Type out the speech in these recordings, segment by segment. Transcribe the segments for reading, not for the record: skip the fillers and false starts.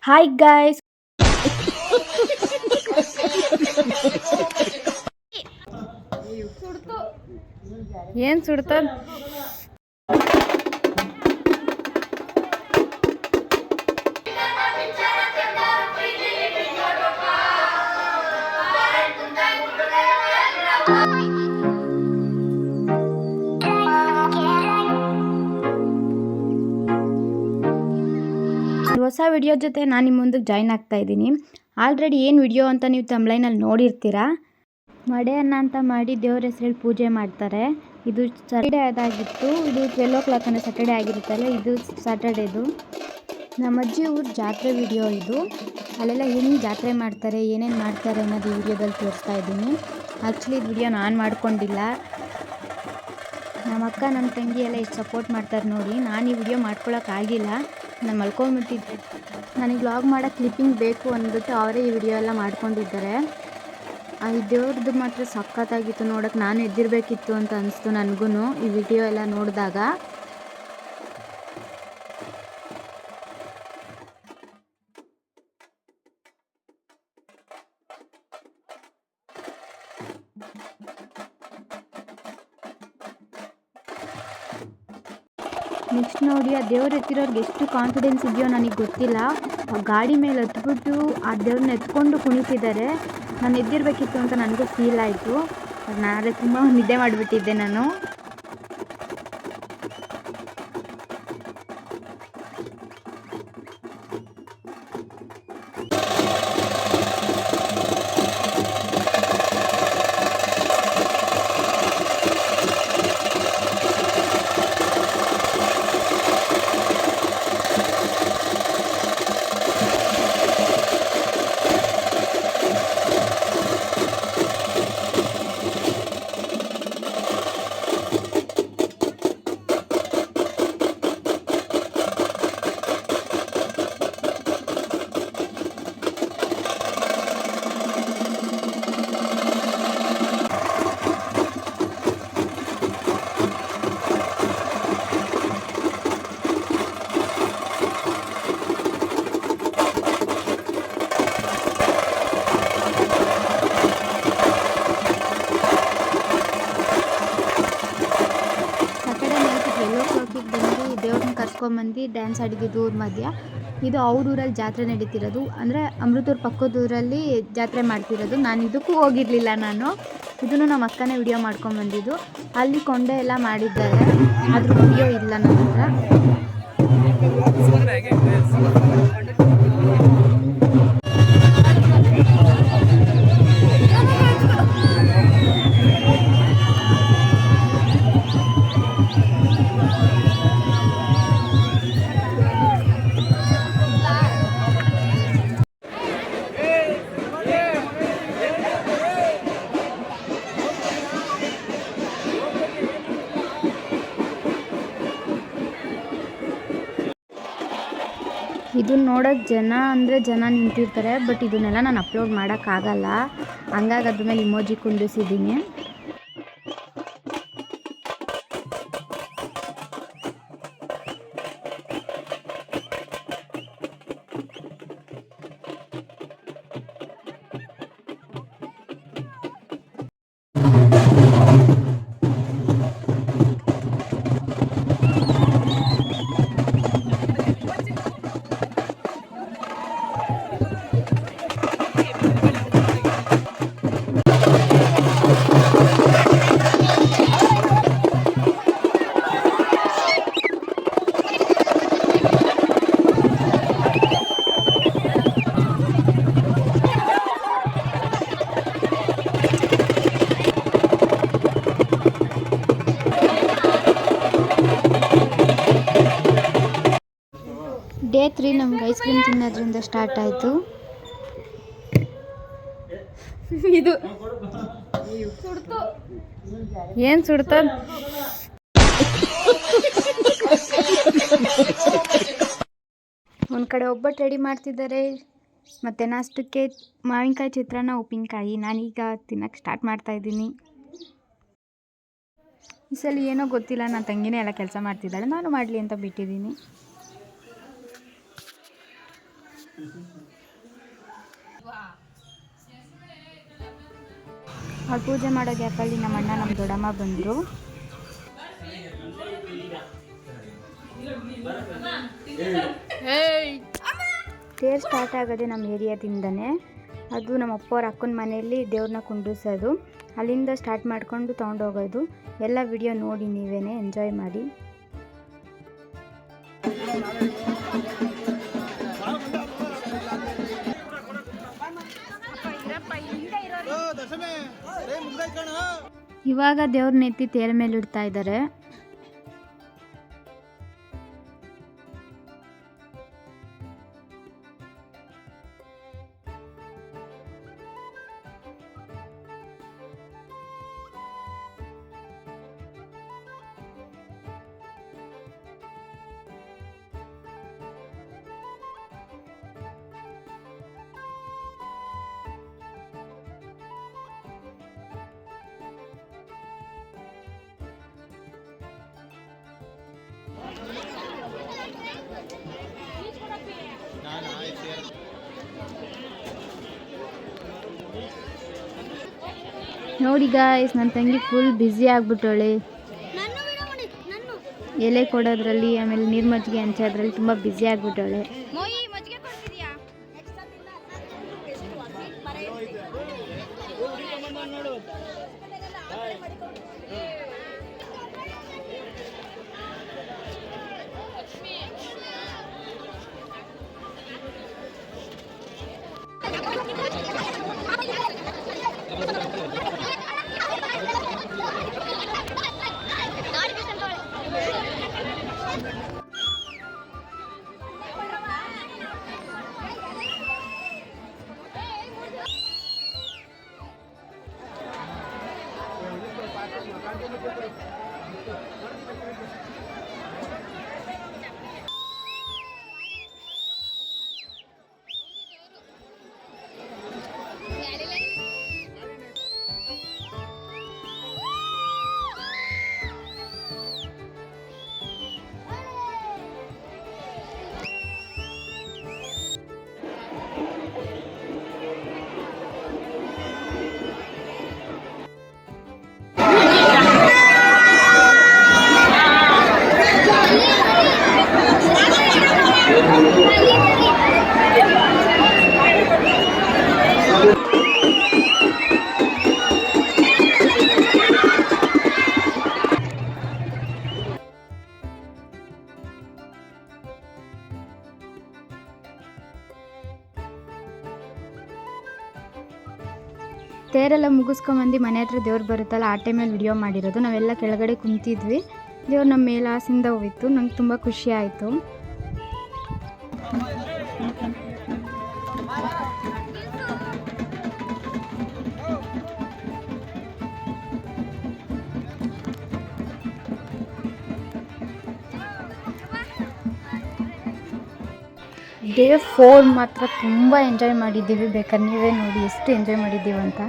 Hi guys. ಏನು ಸುಡ್ತದ? ಹೊಸ video ಜೊತೆ ನಾನು ನಿಮ್ಮ ಮುಂದಕ್ಕೆ ಜಾಯ್ನ್ ಆಗ್ತಾ ಇದ್ದೀನಿ. ಆಲ್ರೆಡಿ ಏನು ವಿಡಿಯೋ ಅಂತ ನೀವು ತಮ್ಲೈನಲ್ಲಿ ನೋಡಿರ್ತೀರಾ. ಮಡೆ ಅನ್ನ ಅಂತ ಮಾಡಿ ದೇವ್ರ ಹೆಸರಲ್ಲಿ ಪೂಜೆ ಮಾಡ್ತಾರೆ. ಇದು ಸ್ಯಾಟರ್ಡೇ ಅದಾಗಿತ್ತು. ಇದು 12 o'clock ಅಂದರೆ ಸ್ಯಾಟರ್ಡೇ ಆಗಿರುತ್ತಲ್ಲ, ಇದು ಸ್ಯಾಟರ್ಡೇದು. ನಮ್ಮ ಅಜ್ಜಿ ಊರ ಜಾತ್ರೆ ವಿಡಿಯೋ ಇದು. ಅಲ್ಲೆಲ್ಲ ಹೆಂಗೆ ಜಾತ್ರೆ ಮಾಡ್ತಾರೆ, ಏನೇನು ಮಾಡ್ತಾರೆ ಅನ್ನೋದು ಈ ವಿಡಿಯೋದಲ್ಲಿ ತೋರಿಸ್ತಾ ಇದ್ದೀನಿ. ಆ್ಯಕ್ಚುಲಿ ಇದು ವಿಡಿಯೋ ನಾನು ಮಾಡ್ಕೊಂಡಿಲ್ಲ. ನಮ್ಮ ಅಕ್ಕ ನಮ್ಮ ತಂಗಿ ಎಲ್ಲ ಎಷ್ಟು ಸಪೋರ್ಟ್ ಮಾಡ್ತಾರೆ ನೋಡಿ. ನಾನು ಈ ವಿಡಿಯೋ ಮಾಡ್ಕೊಳಕ್ಕಾಗಿಲ್ಲ, ನಾನು ಮಲ್ಕೊಂಡ್ಬಿಟ್ಟಿದ್ದೆ. ನನಗೆ ವ್ಲಾಗ್ ಮಾಡೋಕ್ಕೆ ಕ್ಲಿಪ್ಪಿಂಗ್ ಬೇಕು ಅಂದ್ಬಿಟ್ಟು ಅವರೇ ಈ ವಿಡಿಯೋ ಎಲ್ಲ ಮಾಡ್ಕೊಂಡಿದ್ದಾರೆ. ಈ ದೇವ್ರದ್ದು ಮಾತ್ರ ಸಖತ್ತಾಗಿತ್ತು ನೋಡೋಕ್ಕೆ. ನಾನು ಎದ್ದಿರಬೇಕಿತ್ತು ಅಂತ ಅನಿಸ್ತು ನನಗೂ ಈ ವಿಡಿಯೋ ಎಲ್ಲ ನೋಡಿದಾಗ. ನೆಕ್ಸ್ಟ್ ನೋಡಿ, ಆ ದೇವ್ರು ಎತ್ತಿರೋರ್ಗೆ ಎಷ್ಟು ಕಾನ್ಫಿಡೆನ್ಸ್ ಇದೆಯೋ ನನಗೆ ಗೊತ್ತಿಲ್ಲ. ಆ ಗಾಡಿ ಮೇಲೆ ಹತ್ಬಿಟ್ಟು ಆ ದೇವ್ರನ್ನ ಎತ್ಕೊಂಡು ಕುಣಿತಿದ್ದಾರೆ. ನಾನು ಎದ್ದಿರಬೇಕಿತ್ತು ಅಂತ ನನಗೂ ಫೀಲ್ ಆಯಿತು. ನಾಳೆ ತುಂಬ ನಿದ್ದೆ ಮಾಡಿಬಿಟ್ಟಿದ್ದೆ ನಾನು. ದೇವ್ರನ್ನ ಕರ್ಸ್ಕೊಂಬಂದು ಡ್ಯಾನ್ಸ್ ಆಡಿದ್ದು ಊರ ಮಧ್ಯ. ಇದು ಅವ್ರ ಊರಲ್ಲಿ ಜಾತ್ರೆ ನಡೀತಿರೋದು, ಅಂದರೆ ಅಮೃತೂರು ಪಕ್ಕದ ಊರಲ್ಲಿ ಜಾತ್ರೆ ಮಾಡ್ತಿರೋದು. ನಾನು ಇದಕ್ಕೂ ಹೋಗಿರಲಿಲ್ಲ. ಇದನ್ನು ನಮ್ಮ ಅಕ್ಕನೇ ವಿಡಿಯೋ ಮಾಡ್ಕೊಂಬಂದಿದ್ದು. ಅಲ್ಲಿ ಕೊಂಡೆ ಎಲ್ಲ ಮಾಡಿದ್ದಾರೆ, ಅದ್ರ ವಿಡಿಯೋ ಇಲ್ಲ ನನ್ನ ಹತ್ರ. ಇದನ್ನ ನೋಡೋಕ್ಕೆ ಜನ ನಿಂತಿರ್ತಾರೆ. ಬಟ್ ಇದನ್ನೆಲ್ಲ ನಾನು ಅಪ್ಲೋಡ್ ಮಾಡೋಕ್ಕಾಗಲ್ಲ, ಹಂಗಾಗಿ ಅದ್ರ ಮೇಲೆ ಇಮೋಜಿ ಕುಂದಿಸಿದ್ದೀನಿ. ಡೇ 3 ನಮ್ಗೆ ಐಸ್ ಕ್ರೀಮ್ ತಿನ್ನೋದ್ರಿಂದ ಸ್ಟಾರ್ಟ್ ಆಯಿತು. ಇದು ಏನು ಸುಡ್ತದ? ಒಂದು ಕಡೆ ಒಬ್ಬಟ್ಟು ರೆಡಿ ಮಾಡ್ತಿದ್ದಾರೆ, ಮತ್ತು ನಾಷ್ಟಕ್ಕೆ ಮಾವಿನಕಾಯಿ ಚಿತ್ರಾನ್ನ ಉಪ್ಪಿನಕಾಯಿ. ನಾನೀಗ ತಿನ್ನೋಕ್ಕೆ ಸ್ಟಾರ್ಟ್ ಮಾಡ್ತಾಯಿದ್ದೀನಿ. ಈ ಸಲ ಏನೋ ಗೊತ್ತಿಲ್ಲ, ನನ್ನ ತಂಗಿನೇ ಎಲ್ಲ ಕೆಲಸ ಮಾಡ್ತಿದ್ದಾಳೆ, ನಾನು ಮಾಡಲಿ ಅಂತ ಬಿಟ್ಟಿದ್ದೀನಿ. ಅವ್ರು ಪೂಜೆ ಮಾಡೋ ಗ್ಯಾಪಲ್ಲಿ ನಮ್ಮ ಅಣ್ಣ ನಮ್ಮ ದೊಡ್ಡಮ್ಮ ಬಂದರು. ತೇರು ಸ್ಟಾರ್ಟ್ ಆಗೋದೆ ನಮ್ಮ ಏರಿಯಾದಿಂದನೇ. ಅದು ನಮ್ಮ ಅಪ್ಪ ಅವ್ರ ಅಕ್ಕನ ಮನೆಯಲ್ಲಿ ದೇವ್ರನ್ನ ಕುಂಡ್ರಿಸೋದು, ಅಲ್ಲಿಂದ ಸ್ಟಾರ್ಟ್ ಮಾಡಿಕೊಂಡು ತೊಗೊಂಡೋಗೋದು. ಎಲ್ಲ ವಿಡಿಯೋ ನೋಡಿ ನೀವೇನೆ ಎಂಜಾಯ್ ಮಾಡಿ. ಇವಾಗ ದೇವ್ರನ್ನ ಎತ್ತಿ ತೇರ ಮೇಲೆ ಇಡ್ತಾ ಇದ್ದಾರೆ. ನೋಡಿ ಗಾಯ್ಸ್, ನನ್ನ ತಂಗಿ ಫುಲ್ ಬ್ಯುಸಿ ಆಗ್ಬಿಟ್ಟವಳೆ. ಎಲೆ ಕೊಡೋದ್ರಲ್ಲಿ, ಆಮೇಲೆ ನೀರು ಮಜ್ಜಿಗೆ ಹಂಚೋದ್ರಲ್ಲಿ ತುಂಬ ಬ್ಯುಸಿ ಆಗ್ಬಿಟ್ಟವಳೆ. ತೇರೆಲ್ಲ ಮುಗಿಸ್ಕೊಂಬಂದು ಮನೆ ಹತ್ರ ದೇವ್ರು ಬರುತ್ತಲ್ಲ, ಆ ಟೈಮಲ್ಲಿ ವಿಡಿಯೋ ಮಾಡಿರೋದು. ನಾವೆಲ್ಲ ಕೆಳಗಡೆ ಕುಂತಿದ್ವಿ, ದೇವ್ರು ನಮ್ಮ ಮೇಲೆ ಆಸಿಂದ ಹೋಯಿತು. ನಂಗೆ ತುಂಬ ಖುಷಿ ಆಯಿತು. ಡೇ 4 ಮಾತ್ರ ತುಂಬ ಎಂಜಾಯ್ ಮಾಡಿದ್ದೀವಿ. ಬೇಕಾದ್ರೆ ನೀವೇ ನೋಡಿ ಎಷ್ಟು ಎಂಜಾಯ್ ಮಾಡಿದ್ದೀವಿ ಅಂತ.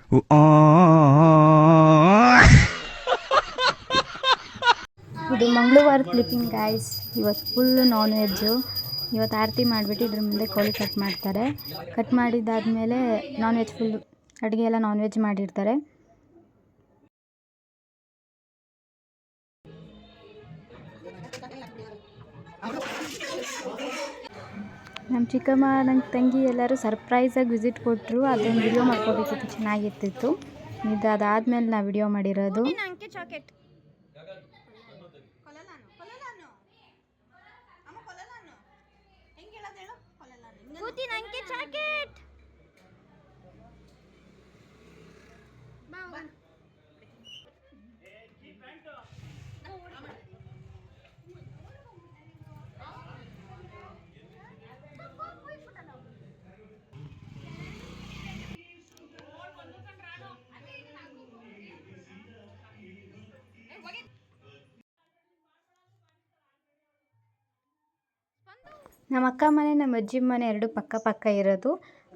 ಇದು ಮಂಗಳವಾರ ಕ್ಲಿಪ್ಪಿಂಗ್ ಗಾಯ್ಸ್. ಇವತ್ತು ಫುಲ್ಲು ನಾನ್ ವೆಜ್ಜು. ಇವತ್ತು ಆರತಿ ಮಾಡಿಬಿಟ್ಟು ಇದ್ರ ಮುಂದೆ ಕೋಳಿ ಕಟ್ ಮಾಡ್ತಾರೆ. ಕಟ್ ಮಾಡಿದ್ದಾದಮೇಲೆ ನಾನ್ ವೆಜ್ ಫುಲ್ಲು ಅಡುಗೆ ಎಲ್ಲ ನಾನ್ ವೆಜ್ ಮಾಡಿರ್ತಾರೆ. ನಮ್ಮ ಚಿಕ್ಕಮ್ಮ ನನ್ನ ತಂಗಿ ಎಲ್ಲರೂ ಸರ್ಪ್ರೈಸಾಗಿ ವಿಸಿಟ್ ಕೊಟ್ಟರು. ಅದೊಂದು ವಿಡಿಯೋ ಮಾಡ್ಕೋಬೇಕಿತ್ತು, ಚೆನ್ನಾಗಿರ್ತಿತ್ತು. ಅದಾದಮೇಲೆ ನಾವು ವಿಡಿಯೋ ಮಾಡಿರೋದು. ನಮ್ಮ ಅಕ್ಕ ಮನೆ ನಮ್ಮ ಅಜ್ಜಿ ಮನೆ ಎರಡು ಪಕ್ಕ ಪಕ್ಕ ಇರೋದು.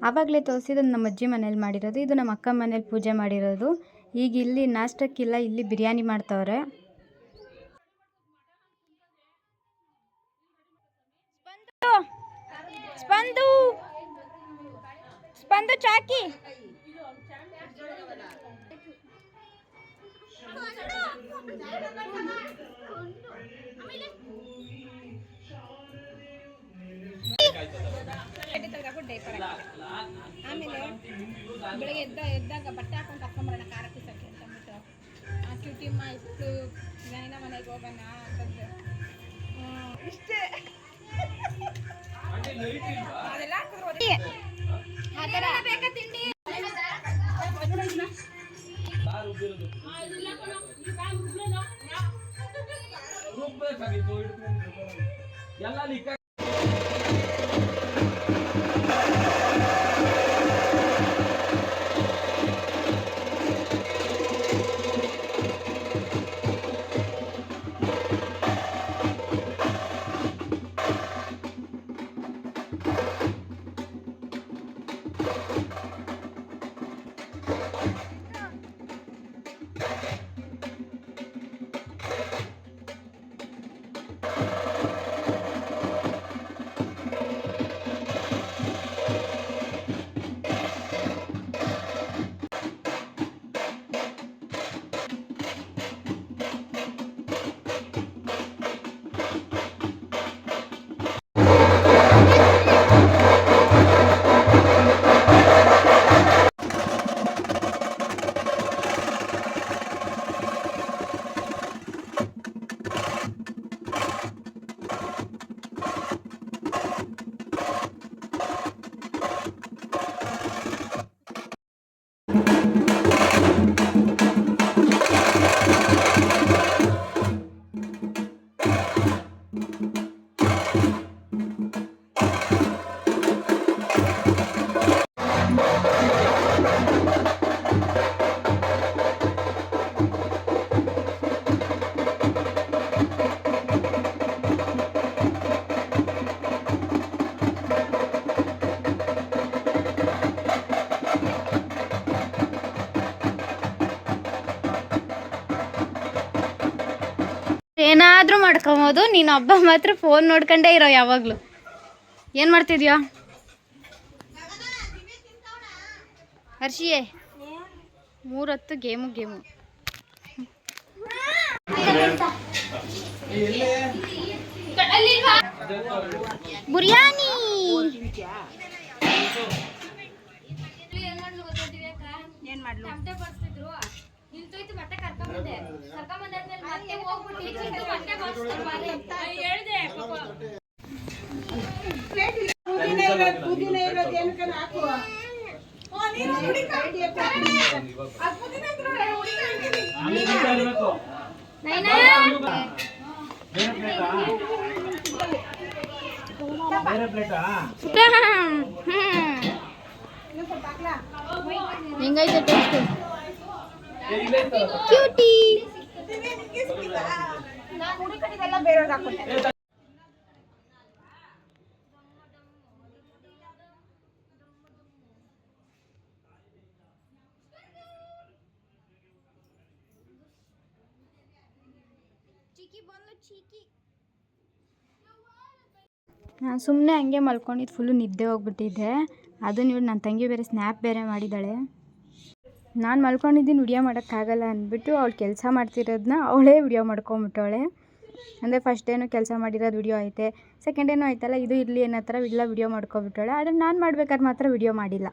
ಆವಾಗಲೇ ತೋರಿಸಿದ್ದು ನಮ್ಮ ಅಜ್ಜಿ ಮನೇಲಿ ಮಾಡಿರೋದು. ಇದು ನಮ್ಮ ಅಕ್ಕ ಮನೇಲಿ ಪೂಜೆ ಮಾಡಿರೋದು. ಈಗ ಇಲ್ಲಿ ನಾಷ್ಟಕ್ಕಿಲ್ಲ, ಇಲ್ಲಿ ಬಿರಿಯಾನಿ ಮಾಡ್ತವ್ರೆ. ಸ್ಪಂದು ಚಾಕಿ ಆಮೇಲೆ ಬೆಳಗ್ಗೆ ಎದ್ದಾಗ ಬಟ್ಟೆ ಹಾಕೊಂಡು ಕರ್ಕೊಂಬರೋಣ ಖಾರ ಪೀಸಕ್ಕೆ ಅಂತಂದ್ಬಿಟ್ಟು ಆ ಕ್ಯೂಟಿಮ್ಮ ಇಷ್ಟು ಜೈನ ಮನೆಗೆ ಹೋಗೋಣ ಅಂತಂದ್ರೆ ಇಷ್ಟೇ ಅದೆಲ್ಲ ಆ ಥರ ಬೇಕಾ ತಿಂಡಿ ಏನಾದರೂ ಮಾಡ್ಕೊಬೋದು. ನೀನು ಹಬ್ಬ ಮಾತ್ರ ಫೋನ್ ನೋಡ್ಕೊಂಡೇ ಇರೋ ಯಾವಾಗಲೂ. ಏನು ಮಾಡ್ತಿದ್ಯೋ ಹರ್ಷಿಯೇ? 3 ಹೊತ್ತು ಗೇಮು. ಬಿರಿಯಾನಿ ಏನು ಮಾಡ್ಲು ಹೆಂಗೈತೆ ಟೇಸ್ಟ್? ಕ್ಯೂಟಿ. ನಾನು ಸುಮ್ಮನೆ ಹಂಗೆ ಮಲ್ಕೊಂಡಿದ್ದು ಫುಲ್ಲು ನಿದ್ದೆ ಹೋಗ್ಬಿಟ್ಟಿದ್ದೆ. ಅದನ್ನು ಇವ್ರು ನನ್ನ ತಂಗಿ ಬೇರೆ ಸ್ನ್ಯಾಪ್ ಬೇರೆ ಮಾಡಿದ್ದಾಳೆ. ನಾನು ಮಲ್ಕೊಂಡಿದ್ದೀನಿ ವಿಡಿಯೋ ಮಾಡೋಕ್ಕಾಗಲ್ಲ ಅಂದ್ಬಿಟ್ಟು ಅವಳು ಕೆಲಸ ಮಾಡ್ತಿರೋದನ್ನ ಅವಳೇ ವಿಡಿಯೋ ಮಾಡ್ಕೊಂಬಿಟ್ಟವಳೆ. ಅಂದರೆ ಫಸ್ಟ್ ಡೇನೂ ಕೆಲಸ ಮಾಡಿರೋದು ವಿಡಿಯೋ ಐತೆ, ಸೆಕೆಂಡ್ ಡೇನೂ ಆಯ್ತಲ್ಲ ಇದು ಇರಲಿ ಅನ್ನೋ ಥರ ಇಲ್ಲ ವಿಡಿಯೋ ಮಾಡ್ಕೊಬಿಟ್ಟವಳೆ. ಆದರೆ ನಾನು ಮಾಡ್ಬೇಕಾದ್ರೆ ಮಾತ್ರ ವಿಡಿಯೋ ಮಾಡಿಲ್ಲ.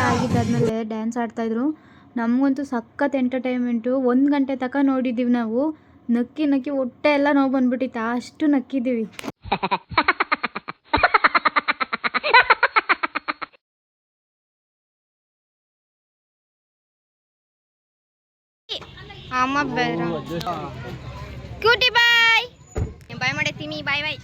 ಆಗಿದ್ದಾದ್ಮೇಲೆ ಡ್ಯಾನ್ಸ್ ಆಡ್ತಾಯಿದ್ರು. ನಮಗಂತೂ ಸಖತ್ ಎಂಟರ್ಟೈನ್ಮೆಂಟು. 1 ಗಂಟೆ ತನಕ ನೋಡಿದ್ದೀವಿ ನಾವು. ನಕ್ಕಿ ನಕ್ಕಿ ಹೊಟ್ಟೆ ಎಲ್ಲ ನೋವು ಬಂದ್ಬಿಟ್ಟಿತ್ತು, ಅಷ್ಟು ನಕ್ಕಿದ್ದೀವಿ. ಅಮ್ಮ ಬೇಡ ಕ್ಯೂಟಿ ಬಾಯ್ ಬಾಯ್ ಮಾಡತ್ತೀನಿ. ಬಾಯ್ ಬಾಯ್.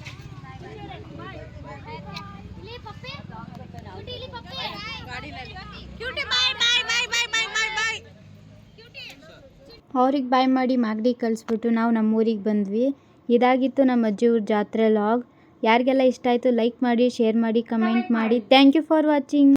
ಅವ್ರಿಗೆ ಬಾಯ್ ಮಾಡಿ ಮಾಗಡಿ ಕಳಿಸ್ಬಿಟ್ಟು ನಾವು ನಮ್ಮೂರಿಗೆ ಬಂದ್ವಿ. ಇದಾಗಿತ್ತು ನಮ್ಮ ಅಜ್ಜಿ ಊರ ಜಾತ್ರೆ ಲಾಗ್. ಯಾರಿಗೆಲ್ಲ ಇಷ್ಟ ಆಯಿತು ಲೈಕ್ ಮಾಡಿ, ಶೇರ್ ಮಾಡಿ, ಕಮೆಂಟ್ ಮಾಡಿ. Thank you for watching.